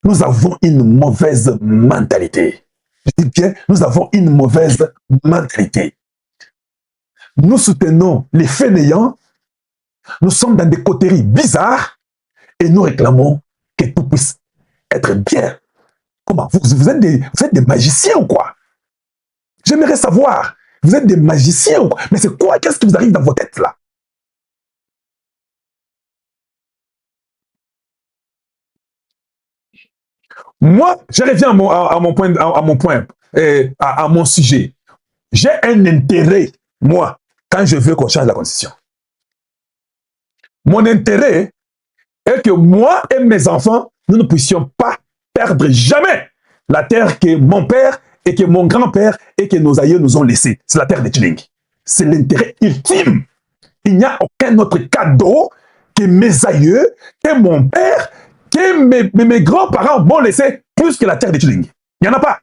Nous avons une mauvaise mentalité. Je dis bien, nous avons une mauvaise mentalité. Nous soutenons les fainéants, nous sommes dans des coteries bizarres et nous réclamons que tout puisse être bien. Comment? Vous êtes des magiciens ou quoi? J'aimerais savoir. Vous êtes des magiciens ou quoi? Mais c'est quoi? Qu'est-ce qui vous arrive dans vos têtes là? Moi, je reviens à mon sujet. J'ai un intérêt, moi, quand je veux qu'on change la Constitution. Mon intérêt est que moi et mes enfants, nous ne puissions pas perdre jamais la terre que mon père et que mon grand-père et que nos aïeux nous ont laissée. C'est la terre de Tchiling. C'est l'intérêt ultime. Il n'y a aucun autre cadeau que mes aïeux, que mon père, que mes grands-parents m'ont laissé plus que la terre de Tchiling. Il n'y en a pas.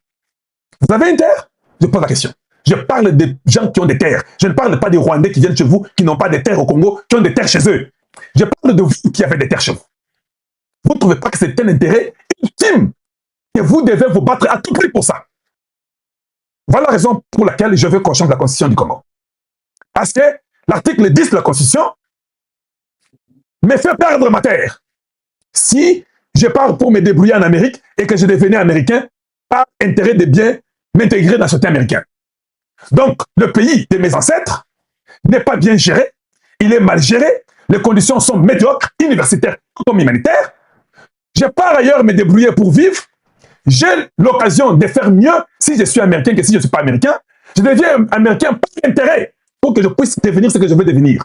Vous avez une terre? Je pose la question. Je parle des gens qui ont des terres. Je ne parle pas des Rwandais qui viennent chez vous, qui n'ont pas de terres au Congo, qui ont des terres chez eux. Je parle de vous qui avez des terres chez vous. Vous ne trouvez pas que c'est un intérêt ultime que vous devez vous battre à tout prix pour ça? Voilà la raison pour laquelle je veux qu'on change la Constitution du Congo. Parce que l'article 10 de la Constitution me fait perdre ma terre. Si je pars pour me débrouiller en Amérique et que je devenais américain, par intérêt de bien m'intégrer dans la société américaine. Donc, le pays de mes ancêtres n'est pas bien géré, il est mal géré, les conditions sont médiocres, universitaires comme humanitaires. Je pars ailleurs me débrouiller pour vivre. J'ai l'occasion de faire mieux si je suis américain que si je ne suis pas américain. Je deviens américain par intérêt pour que je puisse devenir ce que je veux devenir.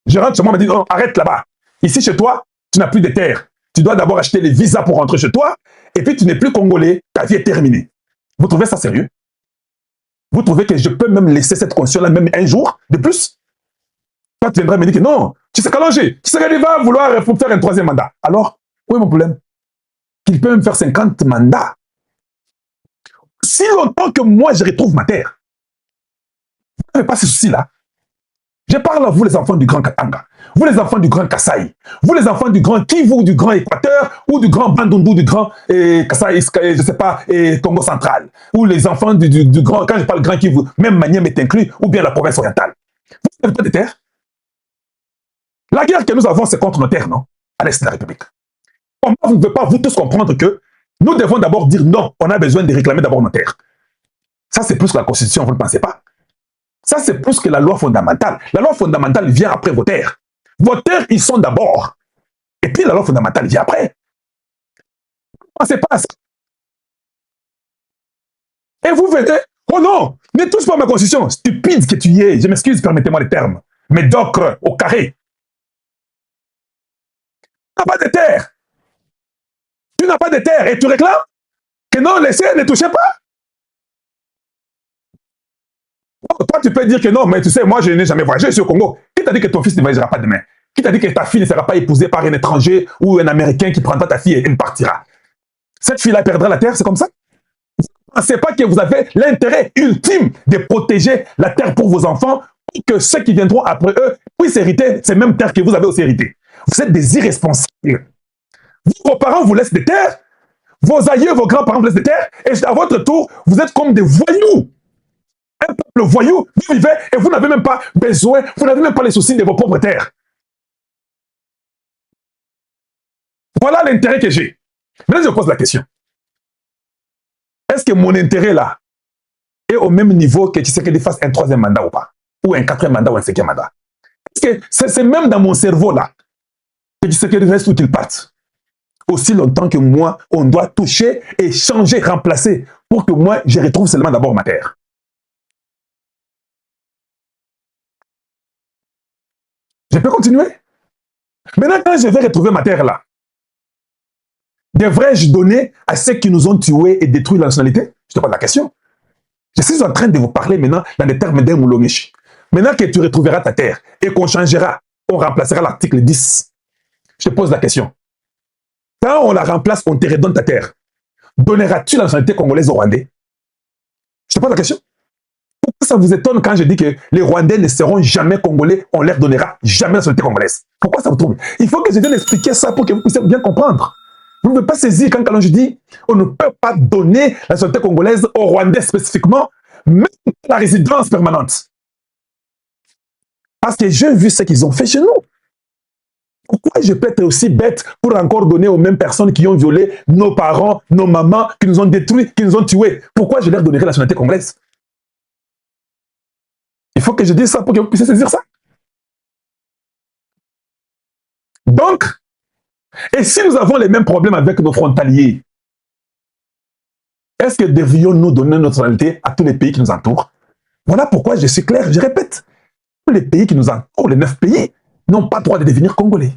Je rentre chez moi et me dis, oh, arrête là-bas. Ici, chez toi, tu n'as plus de terre. Tu dois d'abord acheter les visas pour rentrer chez toi et puis tu n'es plus congolais. Ta vie est terminée. Vous trouvez ça sérieux? Vous trouvez que je peux même laisser cette conscience-là même un jour de plus? Toi, tu viendrais me dire que non, tu sais qu'Allonger, tu sais qu'il va vouloir faire un troisième mandat. Alors, où est mon problème? Qu'il peut même faire 50 mandats. Si longtemps que moi, je retrouve ma terre, vous n'avez pas ce souci-là. Je parle à vous, les enfants du Grand Katanga, vous, les enfants du Grand Kasaï, vous, les enfants du Grand Kivu, du Grand Équateur, ou du Grand Bandundu, du Grand Kasaï, je ne sais pas, Congo central, ou les enfants du Grand, quand je parle Grand Kivu, même Manième est inclus, ou bien la province orientale. Vous n'avez pas de terre? La guerre que nous avons, c'est contre nos terres, non? À l'est de la République. Comment vous ne pouvez pas, vous tous, comprendre que nous devons d'abord dire non, on a besoin de réclamer d'abord nos terres. Ça, c'est plus que la Constitution, vous ne pensez pas? Ça, c'est plus que la loi fondamentale. La loi fondamentale vient après vos terres. Vos terres, ils sont d'abord. Et puis la loi fondamentale vient après. Comment ça se passe? Et vous venez, oh non, ne touche pas ma Constitution. Stupide que tu y es, je m'excuse, permettez-moi les termes. Médiocre au carré. Tu n'as pas de terre. Tu n'as pas de terre et tu réclames que non, laissez, ne touchez pas. Toi, tu peux dire que non, mais tu sais, moi, je n'ai jamais voyagé sur le Congo. Qui t'a dit que ton fils ne voyagera pas demain? Qui t'a dit que ta fille ne sera pas épousée par un étranger ou un Américain qui prendra ta fille et elle partira? Cette fille-là perdra la terre, c'est comme ça? Vous ne pensez pas que vous avez l'intérêt ultime de protéger la terre pour vos enfants, pour que ceux qui viendront après eux puissent hériter ces mêmes terres que vous avez aussi héritées? Vous êtes des irresponsables. Vos parents vous laissent des terres, vos aïeux, vos grands-parents vous laissent des terres, et à votre tour, vous êtes comme des voyous. Un peuple voyou, vous vivez et vous n'avez même pas besoin, vous n'avez même pas les soucis de vos propres terres. Voilà l'intérêt que j'ai. Maintenant, je pose la question. Est-ce que mon intérêt là est au même niveau que Tshisekedi fasse un troisième mandat ou pas? Ou un quatrième mandat ou un cinquième mandat? Est-ce que c'est même dans mon cerveau là que Tshisekedi reste ou qu'il parte? Aussi longtemps que moi, on doit toucher et changer, remplacer pour que moi, je retrouve seulement d'abord ma terre. Je peux continuer? Maintenant, quand je vais retrouver ma terre là, devrais-je donner à ceux qui nous ont tués et détruit la nationalité? Je te pose la question. Je suis en train de vous parler maintenant dans les termes d'un Moulongeshi. Maintenant que tu retrouveras ta terre et qu'on changera, on remplacera l'article 10. Je te pose la question. Quand on la remplace, on te redonne ta terre. Donneras-tu la nationalité congolaise aux Rwandais? Je te pose la question. Pourquoi ça vous étonne quand je dis que les Rwandais ne seront jamais congolais, on leur donnera jamais la nationalité congolaise? Pourquoi ça vous trouve? Il faut que je vienne expliquer ça pour que vous puissiez bien comprendre. Vous ne pouvez pas saisir quand Kalonji dit on ne peut pas donner la nationalité congolaise aux Rwandais spécifiquement, même la résidence permanente. Parce que j'ai vu ce qu'ils ont fait chez nous. Pourquoi je peux être aussi bête pour encore donner aux mêmes personnes qui ont violé nos parents, nos mamans, qui nous ont détruits, qui nous ont tués? Pourquoi je leur donnerai la nationalité congolaise? Il faut que je dise ça pour que vous puissiez saisir ça. Donc, et si nous avons les mêmes problèmes avec nos frontaliers, est-ce que devrions-nous donner notre nationalité à tous les pays qui nous entourent? Voilà pourquoi je suis clair, je répète. Tous les pays qui nous entourent, les 9 pays, n'ont pas le droit de devenir congolais.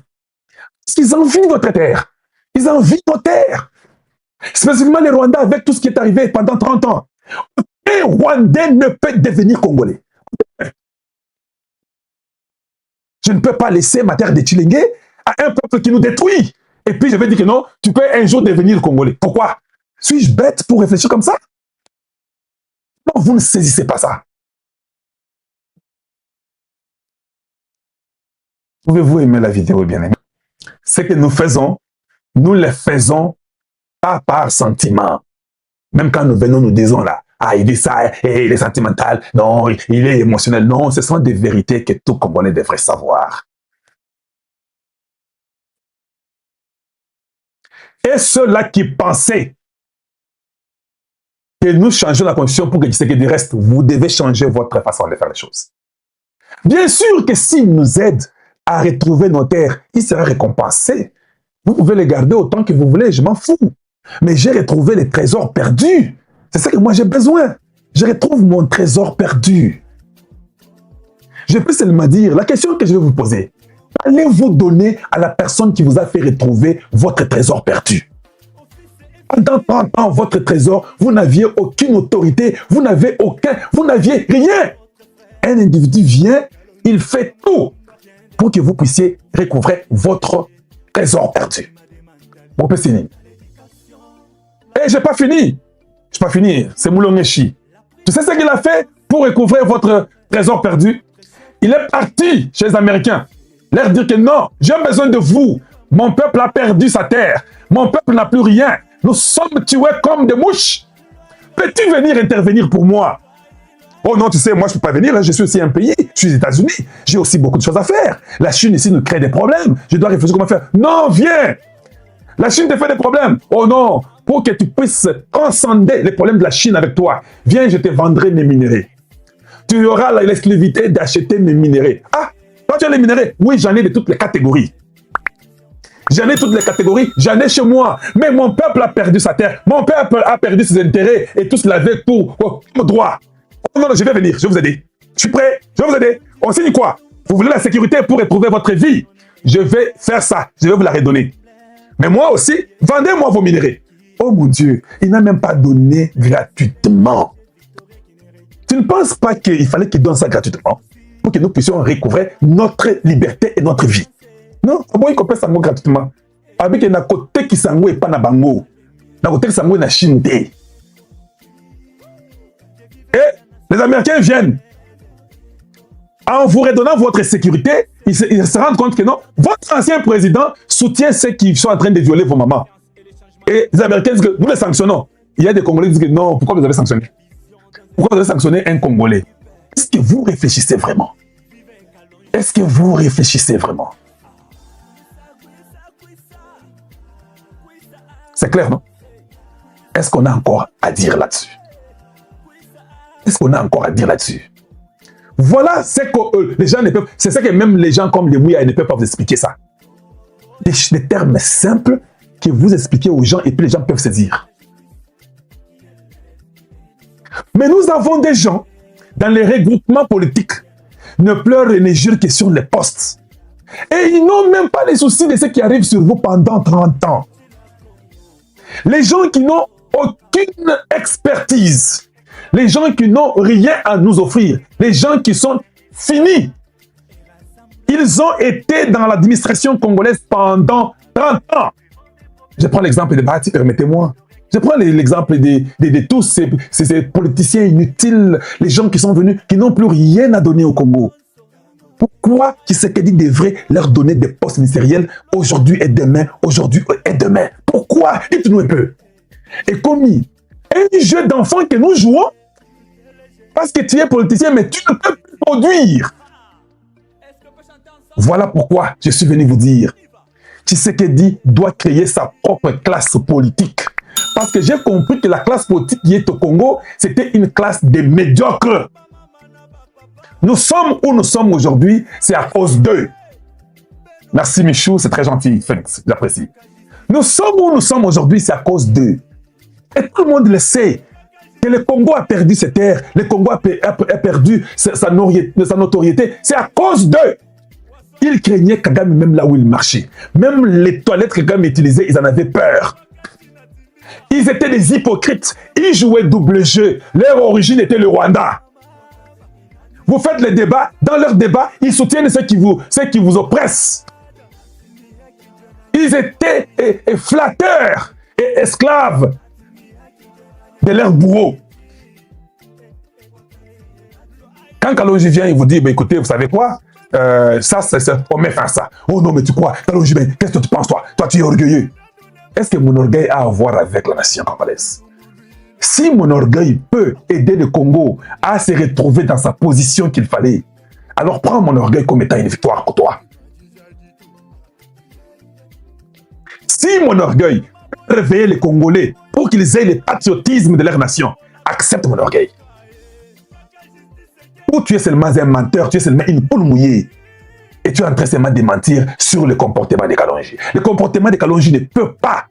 Parce qu'ils envient notre terre. Ils envient nos terres. Spécifiquement les Rwandais avec tout ce qui est arrivé pendant 30 ans. Un Rwandais ne peut devenir congolais. Je ne peux pas laisser ma terre de Tchilingé à un peuple qui nous détruit. Et puis je vais dire que non, tu peux un jour devenir congolais. Pourquoi? Suis-je bête pour réfléchir comme ça? Non, vous ne saisissez pas ça. Pouvez-vous aimer la vidéo, bien-aimé? Ce que nous faisons, nous le faisons pas par sentiment. Même quand nous venons, nous disons là, ah, il dit ça, il est sentimental, non, il est émotionnel. Non, ce sont des vérités que tout Congolais devrait savoir. Et ceux-là qui pensaient que nous changeons la constitution pour que ce qui reste, vous devez changer votre façon de faire les choses. Bien sûr que s'ils nous aident à retrouver nos terres, il sera récompensé. Vous pouvez les garder autant que vous voulez, je m'en fous. Mais j'ai retrouvé les trésors perdus. C'est ça que moi j'ai besoin. Je retrouve mon trésor perdu. Je peux seulement dire, la question que je vais vous poser, allez-vous donner à la personne qui vous a fait retrouver votre trésor perdu? Pendant 30 ans, votre trésor, vous n'aviez aucune autorité, vous n'aviez rien. Un individu vient, il fait tout pour que vous puissiez recouvrer votre trésor perdu. Mon Pessini. Et j'ai pas fini. Je pas fini. C'est Moulongeshi. Tu sais ce qu'il a fait pour recouvrer votre trésor perdu? Il est parti chez les Américains. Leur dire que non, j'ai besoin de vous. Mon peuple a perdu sa terre. Mon peuple n'a plus rien. Nous sommes tués comme des mouches. Peux-tu venir intervenir pour moi? Oh non, tu sais, moi je ne peux pas venir, je suis aussi un pays, je suis aux États-Unis, j'ai aussi beaucoup de choses à faire. La Chine ici nous crée des problèmes, je dois réfléchir comment faire. Non, viens! La Chine te fait des problèmes. Oh non, pour que tu puisses transcender les problèmes de la Chine avec toi, viens, je te vendrai mes minéraux. Tu auras l'exclusivité d'acheter mes minéraux. Ah, toi tu as les minéraux? Oui, j'en ai de toutes les catégories. J'en ai toutes les catégories, j'en ai chez moi. Mais mon peuple a perdu sa terre, mon peuple a perdu ses intérêts et tout ce qu'il avait pour droit. Oh non, non, je vais venir, je vais vous aider. Je suis prêt, je vais vous aider. On signe quoi? Vous voulez la sécurité pour retrouver votre vie? Je vais faire ça, je vais vous la redonner. Mais moi aussi, vendez-moi vos minéraux. Oh mon Dieu, il n'a même pas donné gratuitement. Tu ne penses pas qu'il fallait qu'il donne ça gratuitement pour que nous puissions recouvrer notre liberté et notre vie? Non, bon, il comprend ça gratuitement. Avec un côté qui s'envoie pas na bango. Na côté qui s'envoie na Chine. Et les Américains viennent. En vous redonnant votre sécurité, ils se rendent compte que non, votre ancien président soutient ceux qui sont en train de violer vos mamans. Et les Américains disent que nous les sanctionnons. Il y a des Congolais qui disent que non, pourquoi vous avez sanctionné? Pourquoi vous avez sanctionné un Congolais? Est-ce que vous réfléchissez vraiment? Est-ce que vous réfléchissez vraiment? C'est clair, non? Est-ce qu'on a encore à dire là-dessus? Est-ce qu'on a encore à dire là-dessus? Voilà ce que les gens ne peuvent... C'est ça que même les gens comme les Mouya ne peuvent pas vous expliquer ça. Des termes simples que vous expliquez aux gens et puis les gens peuvent se dire. Mais nous avons des gens dans les regroupements politiques ne pleurent et ne jurent que sur les postes. Et ils n'ont même pas les soucis de ce qui arrive sur vous pendant 30 ans. Les gens qui n'ont aucune expertise, les gens qui n'ont rien à nous offrir, les gens qui sont finis, ils ont été dans l'administration congolaise pendant 30 ans. Je prends l'exemple de Bahati, permettez-moi. Je prends l'exemple de tous ces politiciens inutiles, les gens qui sont venus, qui n'ont plus rien à donner au Congo. Pourquoi Tshisekedi devrait leur donner des postes ministériels aujourd'hui et demain, aujourd'hui et demain? Pourquoi? Dites-nous un peu. Et commis, un jeu d'enfant que nous jouons, parce que tu es politicien, mais tu ne peux plus produire. Voilà pourquoi je suis venu vous dire. Tshisekedi doit créer sa propre classe politique. Parce que j'ai compris que la classe politique qui est au Congo, c'était une classe de médiocres. Nous sommes où nous sommes aujourd'hui, c'est à cause d'eux. Merci Michou, c'est très gentil, thanks, j'apprécie. Nous sommes où nous sommes aujourd'hui, c'est à cause d'eux. Et tout le monde le sait, que le Congo a perdu ses terres, le Congo a perdu sa notoriété, c'est à cause d'eux. Ils craignaient Kagame même là où il marchait. Même les toilettes que Kagame utilisait, ils en avaient peur. Ils étaient des hypocrites. Ils jouaient double jeu. Leur origine était le Rwanda. Vous faites les débats. Dans leurs débats, ils soutiennent ceux qui vous oppressent. Ils étaient flatteurs et esclaves de leurs bourreaux. Quand Kalonji vient, il vous dit, bah, écoutez, vous savez quoi? On met fin à ça. Oh non, mais tu crois, Kalonji, qu'est-ce que tu penses, toi? Toi, tu es orgueilleux. Est-ce que mon orgueil a à voir avec la nation congolaise? Si mon orgueil peut aider le Congo à se retrouver dans sa position qu'il fallait, alors prends mon orgueil comme étant une victoire pour toi. Si mon orgueil peut réveiller les Congolais pour qu'ils aient le patriotisme de leur nation, accepte mon orgueil. Ou tu es seulement un menteur, tu es seulement une poule mouillée. Et tu es en train seulement de mentir sur le comportement de Kalonji. Le comportement de Kalonji ne peut pas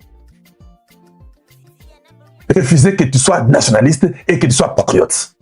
refuser que tu sois nationaliste et que tu sois patriote.